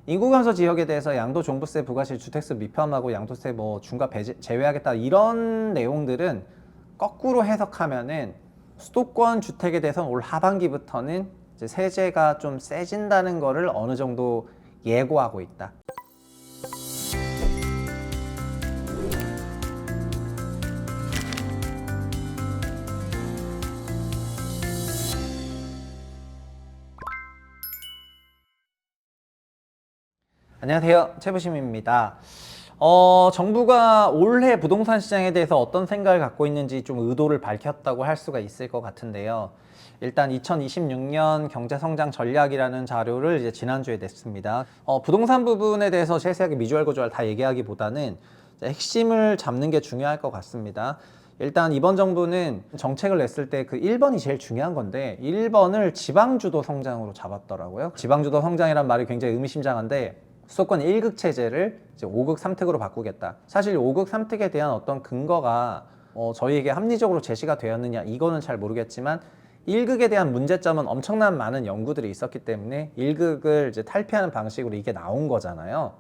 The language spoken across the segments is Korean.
인구 감소 지역에 대해서 양도 종부세, 부가세, 주택세 미포함하고 양도세 뭐 중과 제외하겠다 이런 내용들은 거꾸로 해석하면은 수도권 주택에 대해서는 올 하반기부터는 이제 세제가 좀 세진다는 거를 어느 정도 예고하고 있다. 안녕하세요, 최부심입니다. 정부가 올해 부동산 시장에 대해서 어떤 생각을 갖고 있는지 좀 의도를 밝혔다고 할 수가 있을 것 같은데요. 일단 2026년 경제성장 전략이라는 자료를 이제 지난주에 냈습니다. 부동산 부분에 대해서 세세하게 미주알 고주알 다 얘기하기보다는 핵심을 잡는 게 중요할 것 같습니다. 일단 이번 정부는 정책을 냈을 때 그 1번이 제일 중요한 건데 1번을 지방주도 성장으로 잡았더라고요. 지방주도 성장이란 말이 굉장히 의미심장한데 수도권 1극 체제를 이제 5극 3특으로 바꾸겠다. 사실 5극 3특에 대한 어떤 근거가 저희에게 합리적으로 제시가 되었느냐 이거는 잘 모르겠지만 1극에 대한 문제점은 엄청난 많은 연구들이 있었기 때문에 1극을 이제 탈피하는 방식으로 이게 나온 거잖아요.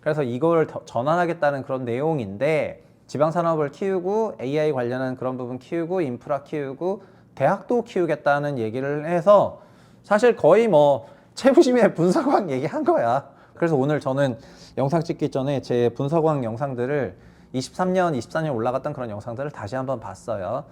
그래서 이걸 전환하겠다는 그런 내용인데 지방산업을 키우고 AI 관련한 그런 부분 키우고 인프라 키우고 대학도 키우겠다는 얘기를 해서 사실 거의 뭐 최부심의 분석왕 얘기한 거야. 그래서 오늘 저는 영상 찍기 전에 제 분석왕 영상들을 23년, 24년 올라갔던 그런 영상들을 다시 한번 봤어요.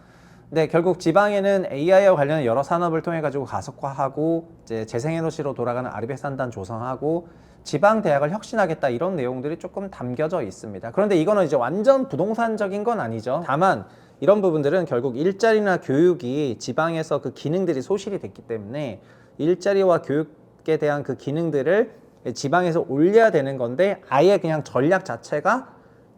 근데 결국 지방에는 AI와 관련된 여러 산업을 통해 가지고 가속화하고 이제 재생에너지로 돌아가는 아리백산단 조성하고 지방 대학을 혁신하겠다 이런 내용들이 조금 담겨져 있습니다. 그런데 이거는 이제 완전 부동산적인 건 아니죠. 다만 이런 부분들은 결국 일자리나 교육이 지방에서 그 기능들이 소실이 됐기 때문에 일자리와 교육에 대한 그 기능들을 지방에서 올려야 되는 건데 아예 그냥 전략 자체가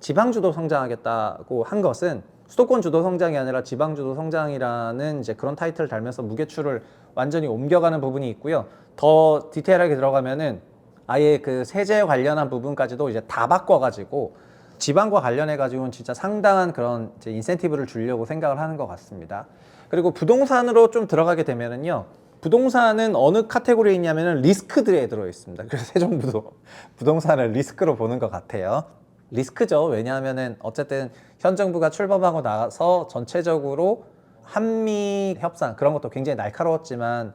지방주도 성장하겠다고 한 것은 수도권 주도 성장이 아니라 지방 주도 성장이라는 이제 그런 타이틀을 달면서 무게추를 완전히 옮겨가는 부분이 있고요. 더 디테일하게 들어가면은 아예 그 세제 관련한 부분까지도 이제 다 바꿔가지고 지방과 관련해가지고는 진짜 상당한 그런 이제 인센티브를 주려고 생각을 하는 것 같습니다. 그리고 부동산으로 좀 들어가게 되면은요. 부동산은 어느 카테고리에 있냐면은 리스크들에 들어 있습니다. 그래서 새 정부도 부동산을 리스크로 보는 것 같아요. 리스크죠. 왜냐하면은 어쨌든 현 정부가 출범하고 나서 전체적으로 한미 협상 그런 것도 굉장히 날카로웠지만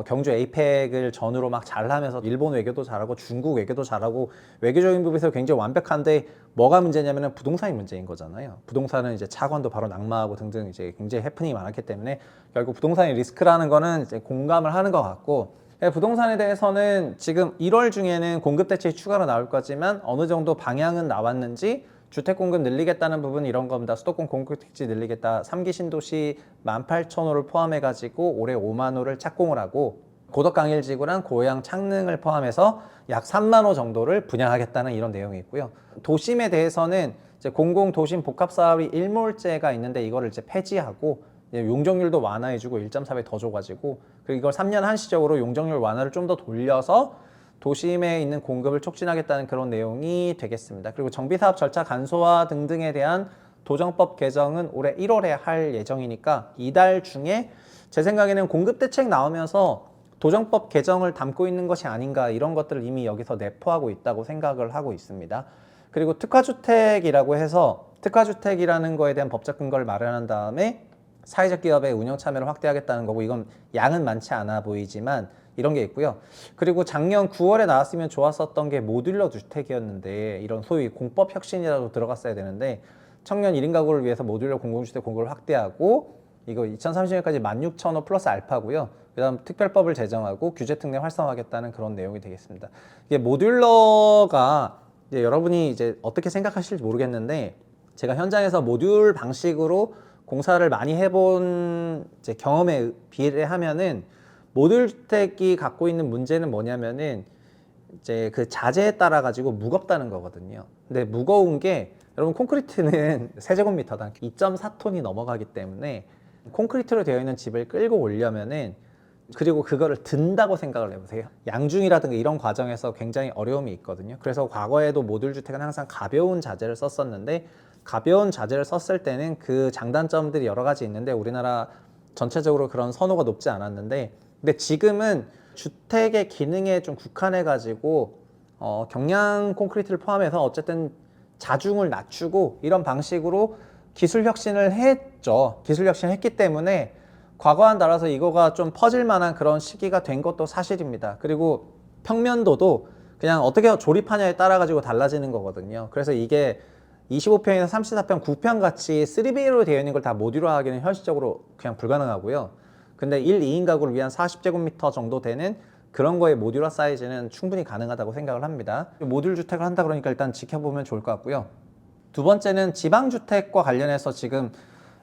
경주 에이펙을 전후로 막 잘하면서 일본 외교도 잘하고 중국 외교도 잘하고 외교적인 부분에서 굉장히 완벽한데 뭐가 문제냐면은 부동산이 문제인 거잖아요. 부동산은 이제 차관도 바로 낙마하고 등등 이제 굉장히 해프닝이 많았기 때문에 결국 부동산이 리스크라는 거는 이제 공감을 하는 것 같고 부동산에 대해서는 지금 1월 중에는 공급 대책이 추가로 나올 거지만 어느 정도 방향은 나왔는지 주택 공급 늘리겠다는 부분 이런 겁니다. 수도권 공급 택지 늘리겠다. 3기 신도시 18,000호를 포함해 가지고 올해 5만 호를 착공을 하고 고덕강일지구랑 고양 창릉을 포함해서 약 3만 호 정도를 분양하겠다는 이런 내용이 있고요. 도심에 대해서는 이제 공공도심 복합사업이 일몰제가 있는데 이거를 이제 폐지하고 용적률도 완화해주고 1.4배 더 줘가지고 그리고 이걸 3년 한시적으로 용적률 완화를 좀 더 돌려서 도심에 있는 공급을 촉진하겠다는 그런 내용이 되겠습니다. 그리고 정비사업 절차 간소화 등등에 대한 도정법 개정은 올해 1월에 할 예정이니까 이달 중에 제 생각에는 공급 대책 나오면서 도정법 개정을 담고 있는 것이 아닌가 이런 것들을 이미 여기서 내포하고 있다고 생각을 하고 있습니다. 그리고 특화주택이라고 해서 특화주택이라는 거에 대한 법적 근거를 마련한 다음에 사회적 기업의 운영 참여를 확대하겠다는 거고 이건 양은 많지 않아 보이지만 이런 게 있고요. 그리고 작년 9월에 나왔으면 좋았었던 게 모듈러 주택이었는데 이런 소위 공법 혁신이라도 들어갔어야 되는데 청년 1인 가구를 위해서 모듈러 공공주택 공급을 확대하고 이거 2030년까지 16,000호 플러스 알파고요. 그다음 특별법을 제정하고 규제 특례 활성화하겠다는 그런 내용이 되겠습니다. 이게 모듈러가 이제 여러분이 이제 어떻게 생각하실지 모르겠는데 제가 현장에서 모듈 방식으로 공사를 많이 해본 이제 경험에 비례하면은 모듈 주택이 갖고 있는 문제는 뭐냐면은 이제 그 자재에 따라 가지고 무겁다는 거거든요. 근데 무거운 게 여러분 콘크리트는 세제곱미터당 2.4톤이 넘어가기 때문에 콘크리트로 되어 있는 집을 끌고 오려면은 그리고 그거를 든다고 생각을 해보세요. 양중이라든가 이런 과정에서 굉장히 어려움이 있거든요. 그래서 과거에도 모듈 주택은 항상 가벼운 자재를 썼었는데 가벼운 자재를 썼을 때는 그 장단점들이 여러 가지 있는데 우리나라 전체적으로 그런 선호가 높지 않았는데 근데 지금은 주택의 기능에 좀 국한해 가지고 경량 콘크리트를 포함해서 어쨌든 자중을 낮추고 이런 방식으로 기술 혁신을 했죠. 기술 혁신을 했기 때문에 과거와는 달라서 이거가 좀 퍼질 만한 그런 시기가 된 것도 사실입니다. 그리고 평면도도 그냥 어떻게 조립하냐에 따라 가지고 달라지는 거거든요. 그래서 이게 25평에서 34평, 9평 같이 3B로 되어 있는 걸 다 모듈화 하기는 현실적으로 그냥 불가능하고요. 근데 1, 2인 가구를 위한 40제곱미터 정도 되는 그런 거의 모듈화 사이즈는 충분히 가능하다고 생각을 합니다. 모듈 주택을 한다 그러니까 일단 지켜보면 좋을 것 같고요. 두 번째는 지방주택과 관련해서 지금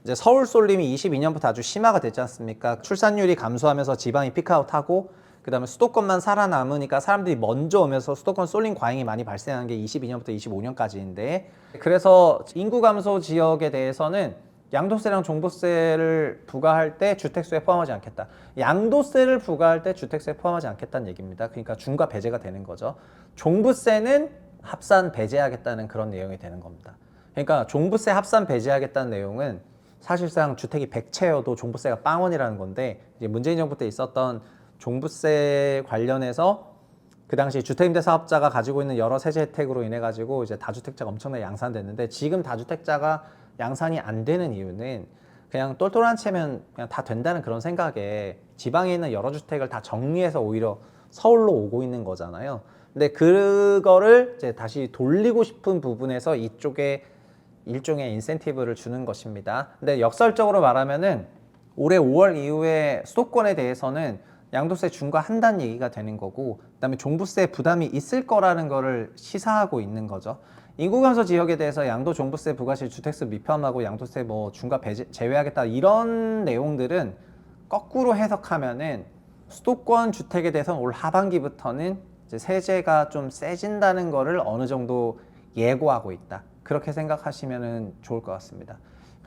이제 서울 쏠림이 22년부터 아주 심화가 됐지 않습니까? 출산율이 감소하면서 지방이 피크아웃하고 그다음에 수도권만 살아남으니까 사람들이 먼저 오면서 수도권 쏠림 과잉이 많이 발생한 게 22년부터 25년까지인데, 그래서 인구 감소 지역에 대해서는 양도세랑 종부세를 부과할 때 주택수에 포함하지 않겠다. 양도세를 부과할 때 주택수에 포함하지 않겠다는 얘기입니다. 그러니까 중과 배제가 되는 거죠. 종부세는 합산 배제하겠다는 그런 내용이 되는 겁니다. 그러니까 종부세 합산 배제하겠다는 내용은 사실상 주택이 100채여도 종부세가 빵원이라는 건데, 이제 문재인 정부 때 있었던 종부세 관련해서 그 당시 주택임대사업자가 가지고 있는 여러 세제 혜택으로 인해 가지고 이제 다주택자가 엄청나게 양산됐는데, 지금 다주택자가 양산이 안 되는 이유는 그냥 똘똘한 채면 그냥 다 된다는 그런 생각에 지방에 있는 여러 주택을 다 정리해서 오히려 서울로 오고 있는 거잖아요. 근데 그거를 이제 다시 돌리고 싶은 부분에서 이쪽에 일종의 인센티브를 주는 것입니다. 근데 역설적으로 말하면은 올해 5월 이후에 수도권에 대해서는 양도세 중과한다는 얘기가 되는 거고, 그다음에 종부세 부담이 있을 거라는 거를 시사하고 있는 거죠. 인구 감소 지역에 대해서 양도 종부세 부과 시 주택수 미포함하고 양도세 뭐 중과 배제, 제외하겠다 이런 내용들은 거꾸로 해석하면은 수도권 주택에 대해서는 올 하반기부터는 이제 세제가 좀 세진다는 거를 어느 정도 예고하고 있다. 그렇게 생각하시면 좋을 것 같습니다.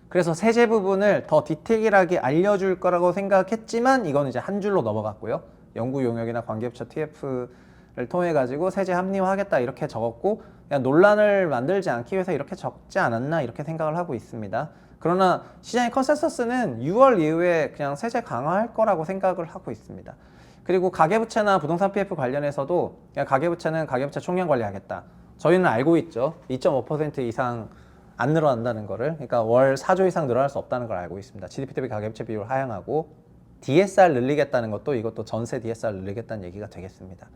그래서 세제 부분을 더 디테일하게 알려줄 거라고 생각했지만 이건 이제 한 줄로 넘어갔고요. 연구 용역이나 관계부처 TF를 통해 가지고 세제 합리화하겠다 이렇게 적었고, 그냥 논란을 만들지 않기 위해서 이렇게 적지 않았나 이렇게 생각을 하고 있습니다. 그러나 시장의 컨센서스는 6월 이후에 그냥 세제 강화할 거라고 생각을 하고 있습니다. 그리고 가계부채나 부동산 PF 관련해서도 그냥 가계부채는 가계부채 총량 관리하겠다. 저희는 알고 있죠. 2.5% 이상 안 늘어난다는 거를. 그러니까 월 4조 이상 늘어날 수 없다는 걸 알고 있습니다. GDP 대비 가계부채 비율 하향하고 DSR 늘리겠다는 것도 이것도 전세 DSR 늘리겠다는 얘기가 되겠습니다.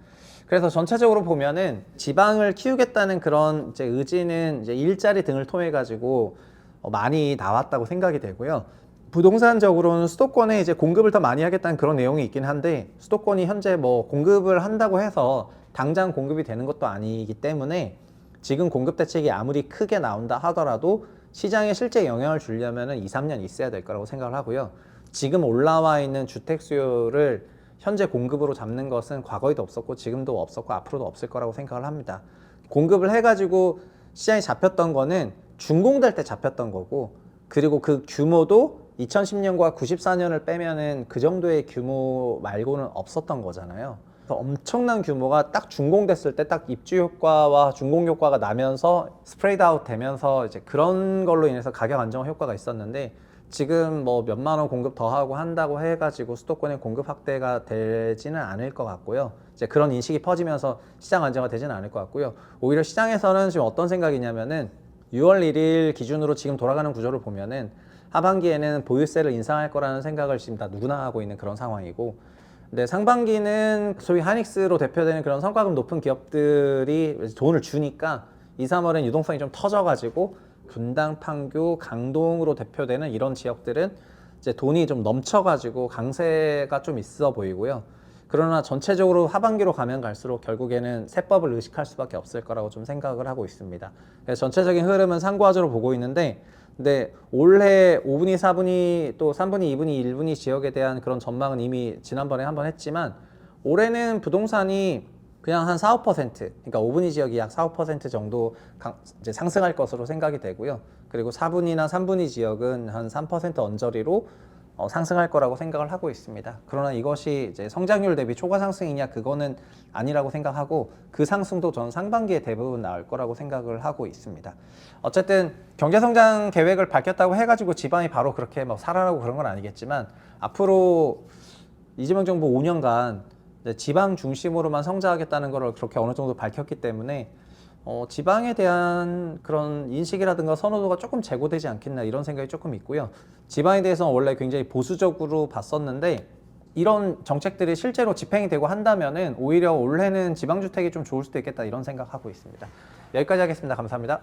그래서 전체적으로 보면은 지방을 키우겠다는 그런 이제 의지는 이제 일자리 등을 통해 가지고 많이 나왔다고 생각이 되고요. 부동산적으로는 수도권에 이제 공급을 더 많이 하겠다는 그런 내용이 있긴 한데, 수도권이 현재 뭐 공급을 한다고 해서 당장 공급이 되는 것도 아니기 때문에 지금 공급 대책이 아무리 크게 나온다 하더라도 시장에 실제 영향을 주려면 2, 3년 있어야 될 거라고 생각을 하고요. 지금 올라와 있는 주택 수요를 현재 공급으로 잡는 것은 과거에도 없었고 지금도 없었고 앞으로도 없을 거라고 생각을 합니다. 공급을 해가지고 시장이 잡혔던 거는 준공될 때 잡혔던 거고, 그리고 그 규모도 2010년과 94년을 빼면은 그 정도의 규모 말고는 없었던 거잖아요. 엄청난 규모가 딱 준공됐을 때 딱 입주 효과와 준공 효과가 나면서 스프레이드 아웃 되면서 이제 그런 걸로 인해서 가격 안정화 효과가 있었는데, 지금 뭐 몇만 원 공급 더 하고 한다고 해가지고 수도권의 공급 확대가 되지는 않을 것 같고요. 이제 그런 인식이 퍼지면서 시장 안정화 되지는 않을 것 같고요. 오히려 시장에서는 지금 어떤 생각이냐면은 6월 1일 기준으로 지금 돌아가는 구조를 보면은 하반기에는 보유세를 인상할 거라는 생각을 지금 다 누구나 하고 있는 그런 상황이고, 근데 상반기는 소위 하닉스로 대표되는 그런 성과금 높은 기업들이 돈을 주니까 2, 3월엔 유동성이 좀 터져가지고 분당, 판교, 강동으로 대표되는 이런 지역들은 이제 돈이 좀 넘쳐가지고 강세가 좀 있어 보이고요. 그러나 전체적으로 하반기로 가면 갈수록 결국에는 세법을 의식할 수밖에 없을 거라고 좀 생각을 하고 있습니다. 그래서 전체적인 흐름은 상고하저로 보고 있는데, 근데 올해 5분위, 4분위, 또 3분위, 2분위, 1분위 지역에 대한 그런 전망은 이미 지난번에 한번 했지만, 올해는 부동산이 그냥 한 4, 5%, 그러니까 5분위 지역이 약 4, 5% 정도 이제 상승할 것으로 생각이 되고요. 그리고 4분위나 3분위 지역은 한 3% 언저리로 상승할 거라고 생각을 하고 있습니다. 그러나 이것이 이제 성장률 대비 초과 상승이냐, 그거는 아니라고 생각하고, 그 상승도 전 상반기에 대부분 나올 거라고 생각을 하고 있습니다. 어쨌든 경제성장 계획을 밝혔다고 해가지고 지방이 바로 그렇게 막 살아나고 그런 건 아니겠지만, 앞으로 이재명 정부 5년간 이제 지방 중심으로만 성장하겠다는 걸 그렇게 어느 정도 밝혔기 때문에 지방에 대한 그런 인식이라든가 선호도가 조금 제고되지 않겠나 이런 생각이 조금 있고요. 지방에 대해서는 원래 굉장히 보수적으로 봤었는데 이런 정책들이 실제로 집행이 되고 한다면은 오히려 올해는 지방주택이 좀 좋을 수도 있겠다 이런 생각하고 있습니다. 여기까지 하겠습니다. 감사합니다.